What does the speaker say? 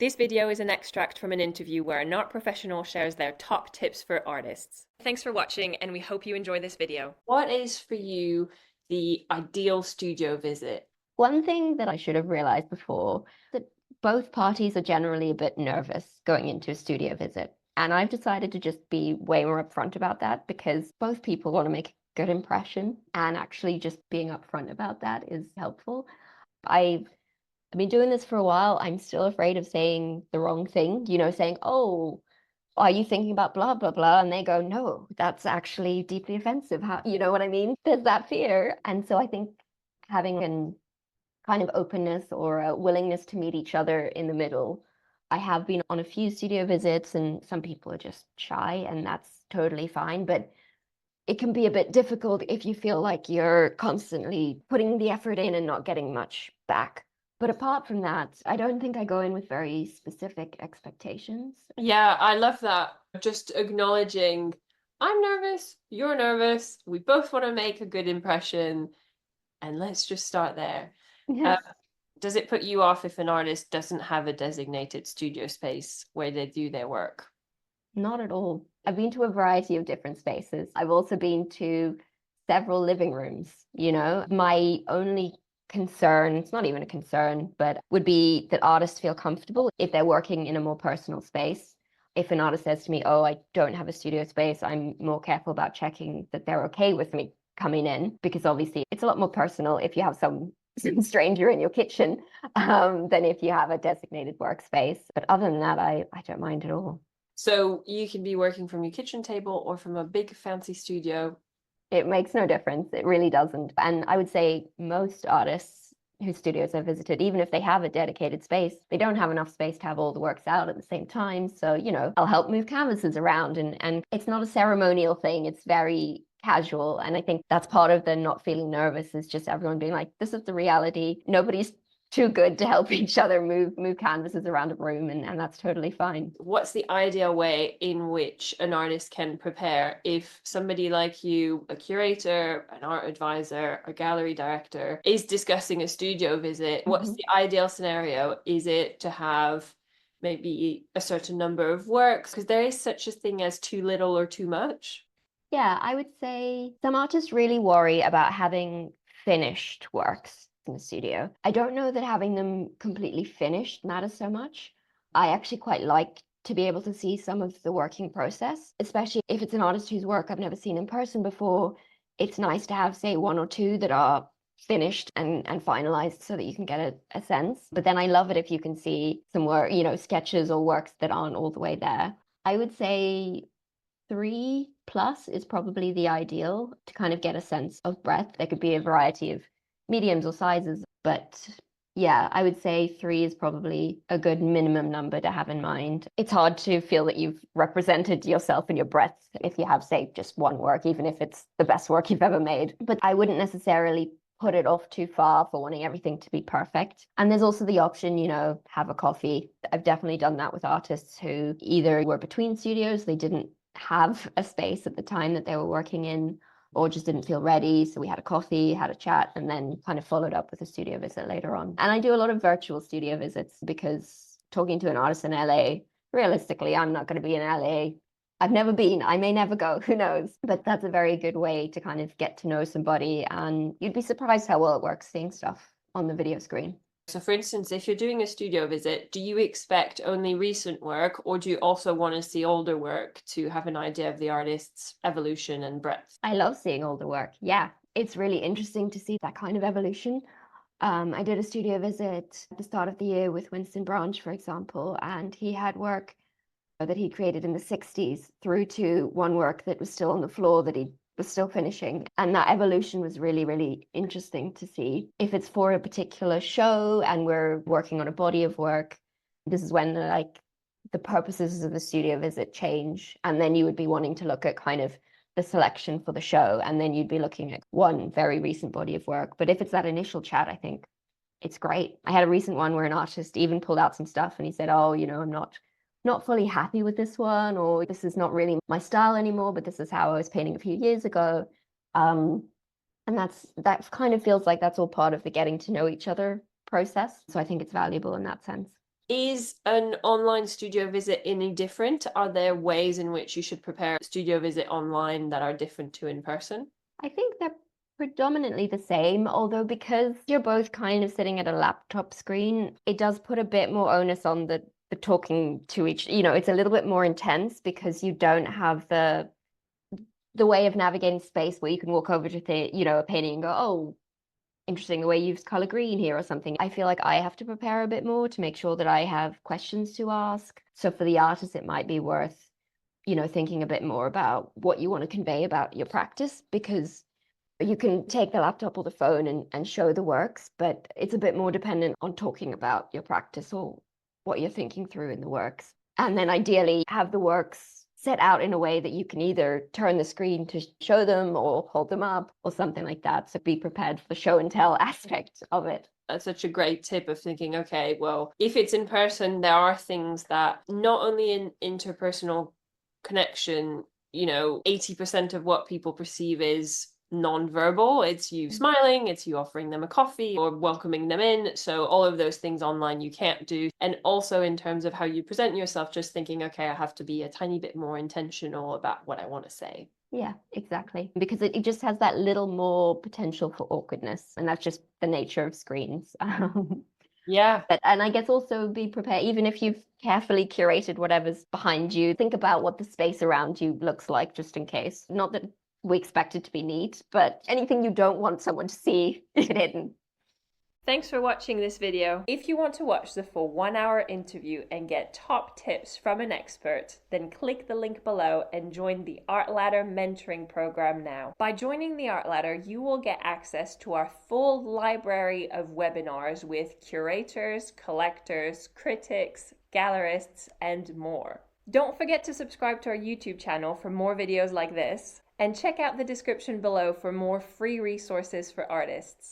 This video is an extract from an interview where an art professional shares their top tips for artists. Thanks for watching, and we hope you enjoy this video. What is for you the ideal studio visit? One thing that I should have realized before, that both parties are generally a bit nervous going into a studio visit. And I've decided to just be way more upfront about that because both people want to make a good impression, and actually just being upfront about that is helpful. I've been doing this for a while. I'm still afraid of saying the wrong thing, saying, "Oh, are you thinking about blah, blah, blah?" And they go, "No, that's actually deeply offensive." How, you know what I mean? There's that fear. And so I think having an kind of openness or a willingness to meet each other in the middle. I have been on a few studio visits, and some people are just shy, and that's totally fine. But it can be a bit difficult if you feel like you're constantly putting the effort in and not getting much back. But apart from that, I don't think I go in with very specific expectations. Yeah, I love that. Just acknowledging I'm nervous, you're nervous, we both want to make a good impression, and let's just start there. Uh, Yes. does it put you off if an artist doesn't have a designated studio space where they do their work? Not at all. I've been to a variety of different spaces. I've also been to several living rooms, My only concern, it's not even a concern, but would be that artists feel comfortable if they're working in a more personal space. If an artist says to me, "Oh, I don't have a studio space," I'm more careful about checking that they're okay with me coming in, because obviously it's a lot more personal if you have some stranger in your kitchen than if you have a designated workspace. But other than that, I don't mind at all. So you can be working from your kitchen table or from a big fancy studio. It makes no difference. It really doesn't. And I would say most artists whose studios I've visited, even if they have a dedicated space, they don't have enough space to have all the works out at the same time. So, I'll help move canvases around, and it's not a ceremonial thing. It's very casual. And I think that's part of the not feeling nervous, is just everyone being like, this is the reality. Nobody's too good to help each other move canvases around a room, and that's totally fine. What's the ideal way in which an artist can prepare if somebody like you, a curator, an art advisor, a gallery director, is discussing a studio visit? What's Mhm. the ideal scenario? Is it to have maybe a certain number of works? Because there is such a thing as too little or too much. Yeah, I would say some artists really worry about having finished works in the studio. I don't know that having them completely finished matters so much. I actually quite like to be able to see some of the working process, especially if it's an artist whose work I've never seen in person before. It's nice to have, say, one or two that are finished and finalized so that you can get a sense. But then I love it if you can see some work, sketches or works that aren't all the way there. I would say 3+ is probably the ideal to kind of get a sense of breadth. There could be a variety of mediums or sizes, but yeah, I would say 3 is probably a good minimum number to have in mind. It's hard to feel that you've represented yourself and your breadth if you have, say, just one work, even if it's the best work you've ever made. But I wouldn't necessarily put it off too far for wanting everything to be perfect. And there's also the option, have a coffee. I've definitely done that with artists who either were between studios, they didn't have a space at the time that they were working in, or just didn't feel ready. So we had a coffee, had a chat, and then kind of followed up with a studio visit later on. And I do a lot of virtual studio visits because talking to an artist in LA, realistically, I'm not going to be in LA. I've never been. I may never go. Who knows? But that's a very good way to kind of get to know somebody. And you'd be surprised how well it works seeing stuff on the video screen. So, for instance, if you're doing a studio visit, do you expect only recent work, or do you also want to see older work to have an idea of the artist's evolution and breadth? I love seeing older work. Yeah, it's really interesting to see that kind of evolution. I did a studio visit at the start of the year with Winston Branch, for example, and he had work that he created in the 60s through to one work that was still on the floor that he was still finishing. And that evolution was really, really interesting to see. If it's for a particular show and we're working on a body of work, this is when the purposes of the studio visit change. And then you would be wanting to look at kind of the selection for the show. And then you'd be looking at one very recent body of work. But if it's that initial chat, I think it's great. I had a recent one where an artist even pulled out some stuff and he said, "Oh, I'm not fully happy with this one, or this is not really my style anymore, but this is how I was painting a few years ago." Um, and that kind of feels like that's all part of the getting to know each other process. So I think it's valuable in that sense. Is an online studio visit any different? Are there ways in which you should prepare a studio visit online that are different to in person? I think they're predominantly the same, although because you're both kind of sitting at a laptop screen, it does put a bit more onus on the talking to each, it's a little bit more intense because you don't have the way of navigating space where you can walk over to a painting and go, oh, interesting the way you use color green here or something. I feel like I have to prepare a bit more to make sure that I have questions to ask. So for the artist, it might be worth, thinking a bit more about what you want to convey about your practice, because you can take the laptop or the phone and show the works, but it's a bit more dependent on talking about your practice or what you're thinking through in the works. And then ideally have the works set out in a way that you can either turn the screen to show them or hold them up or something like that. So be prepared for the show and tell aspect of it. That's such a great tip of thinking, okay, well, if it's in person, there are things that not only in interpersonal connection, 80% of what people perceive is non-verbal. It's you smiling, it's you offering them a coffee or welcoming them in. So all of those things online you can't do. And also in terms of how you present yourself, just thinking, okay, I have to be a tiny bit more intentional about what I want to say. Yeah, exactly. Because it just has that little more potential for awkwardness. And that's just the nature of screens. Yeah. And I guess also be prepared, even if you've carefully curated whatever's behind you, think about what the space around you looks like just in case. Not that we expect it to be neat, but anything you don't want someone to see hidden. Thanks for watching this video. If you want to watch the full 1-hour interview and get top tips from an expert, then click the link below and join the Art Ladder mentoring program now. By joining the Art Ladder, you will get access to our full library of webinars with curators, collectors, critics, gallerists, and more. Don't forget to subscribe to our YouTube channel for more videos like this, and check out the description below for more free resources for artists.